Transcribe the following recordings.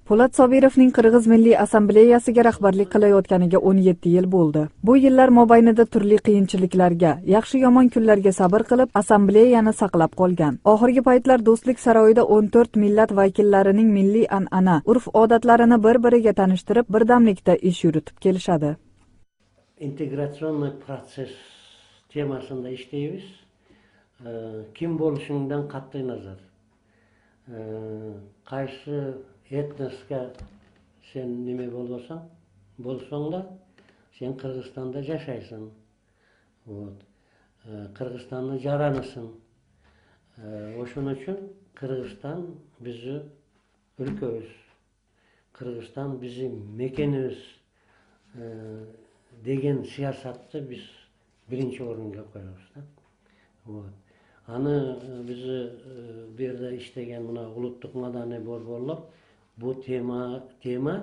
Po'lat Sobirovning Qirg'iz Milliy assambleyasiga rahbarlik qilayotganiga 17 yil bo'ldi. Bu yillar mobaynida turli qiyinchiliklarga, yaxshi-yomon kunlarga sabr qilib, assambleyani saqlab qolgan. Oxirgi paytlar Do'stlik saroyida 14 millat vakillarining milliy an'ana, urf-odatlarini bir-biriga tanishtirib, birdamlikda ish yuritib kelishadi. Integratsion proses temasida ishlaymiz. Kim bo'lishingdan qat'iy nazar. Qaysi etnosga sen nima bo'lsang-da, sen Qirg'izistonda yashaysan. Qirg'izistonning jaranisan. O'shuning uchun Qirg'iziston bizni o'lkamiz. Qirg'iziston bizni mekanimiz degan siyosatni biz birinchi o'ringa qo'yamiz. Ani bizni bu yerda ishlagan mana ulug'liq madaniy borbonlar bu tema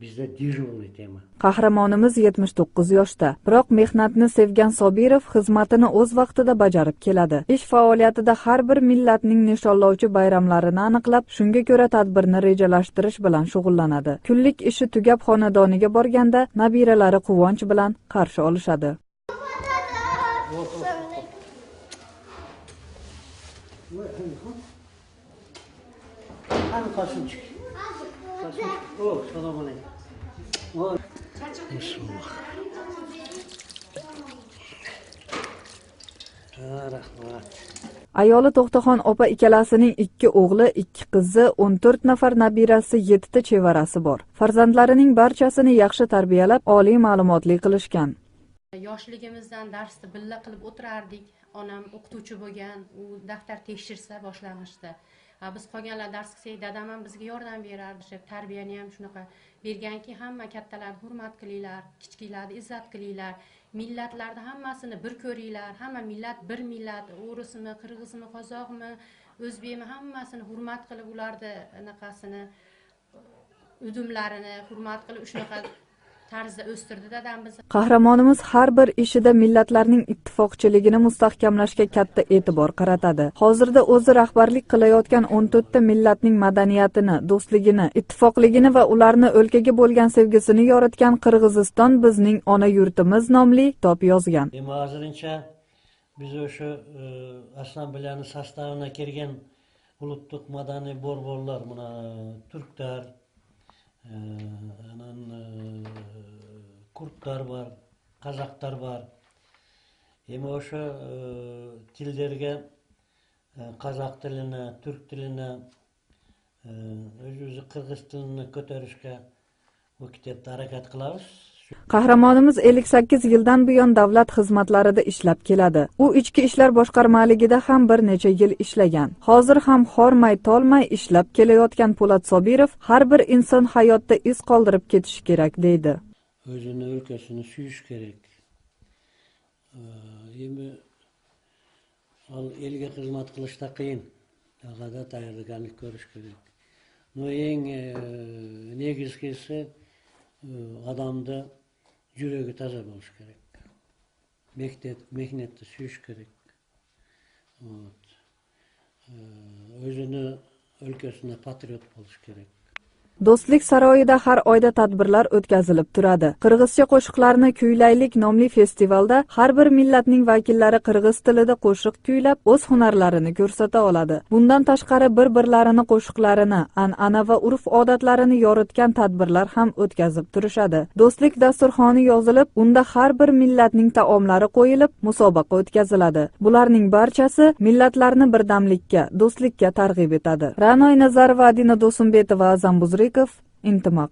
bizda dejurniy tema. Qahramonimiz 79 yoshda, biroq mehnatni sevgan Sobirov xizmatini o'z vaqtida bajarib keladi. Ish faoliyatida har bir millatning nishonlovchi bayramlarini aniqlab, shunga ko'ra tadbirni rejalashtirish bilan shug'ullanadi. Kunlik ishi tugab xonadoniga borganda nabiralari quvonch bilan qarshi olishadi. Ayoli To'xtaxon opa ikkalasining 2 o'g'li, 2 qizi, 14 nafar nabirasi, 7 ta chevarasi bor. Farzandlarining barchasini yaxshi tarbiyalab, oliy ma'lumotli qilishgan. Yoshligimizdan darsni birga qilib o'tirardik. Onam o'qituvchi bo'lgan, u daftar tekshirsa boshlang'ishda. Biz qolganlar dars qilsak, dadam ham bizga yordam berardi. Tarbiyani ham shunaqa berganki, hamma kattalarni hurmat qilinglar, kichiklarni izzat qilinglar. Millatlarni hammasini bir ko'ringlar. Hamma millat bir millat, o'risimi, qirg'izmi, qozoqmi, o'zbekmi, hammasini hurmat qilib, ularni anaqasini, udumlarini hurmat qilib, shunaqa tarzda o'stirdi dadam bizni. Qahramonimiz har bir ishida millatlarning ittifoqchiligini mustahkamlashga katta e'tibor qaratadi. Hozirda o'zi rahbarlik qilayotgan 14 ta millatning madaniyatini, do'stligini, ittifoqligini va ularni o'lkaga bo'lgan sevgisini yoritgan Qirg'iziston bizning ona yurtimiz nomli kitob yozgan. Hozircha biz o'sha assambleyaning sostavina kirgan ulug'liq madaniy borbonlar, mana turklar, kurdlar var, qozoqlar var. Hem o'sha tillerge qozoq tilini, turk tilini, o'zi qirg'iz tilini ko'tarishga bu kitobda harakat qilamiz. Qahramonimiz 58 yildan buyon davlat xizmatlarida ishlab keladi. U ichki ishlar boshqarmaligida ham bir necha yil ishlagan. Hozir ham hormay tolmay ishlab kelayotgan Po'lat Sobirov har bir inson hayotda iz qoldirib ketishi kerak deydi. O'zini o'lkasini suyish kerak. Endi elga xizmat qilishda qiyin. Dag'ada tayyorgarlik ko'rish kerak. Eng negizgisi odamda yuragi toza bo'lishi kerak. Mehnatni suyish kerak. O'zini o'lkasini patriot bo'lish kerak. Do'stlik saroyida har oyda tadbirlar o'tkazilib turadi. Qirg'izcha qo'shiqlarni kuylaylik nomli festivalda har bir millatning vakillari qirg'iz tilida qo'shiq kuylab, o'z hunarlarini ko'rsata oladi. Bundan tashqari bir-birlarini qo'shiqlarini, an'ana va urf-odatlarini yoritgan tadbirlar ham o'tkazib turishadi. Do'stlik dasturxoni yozilib, unda har bir millatning taomlari qo'yilib, musobaqa o'tkaziladi. Bularning barchasi millatlarni birdamlikka, do'stlikka targ'ib etadi. Ra'noy Nazarova, Adina Do'sumbetova, Zambuzri Intimaq.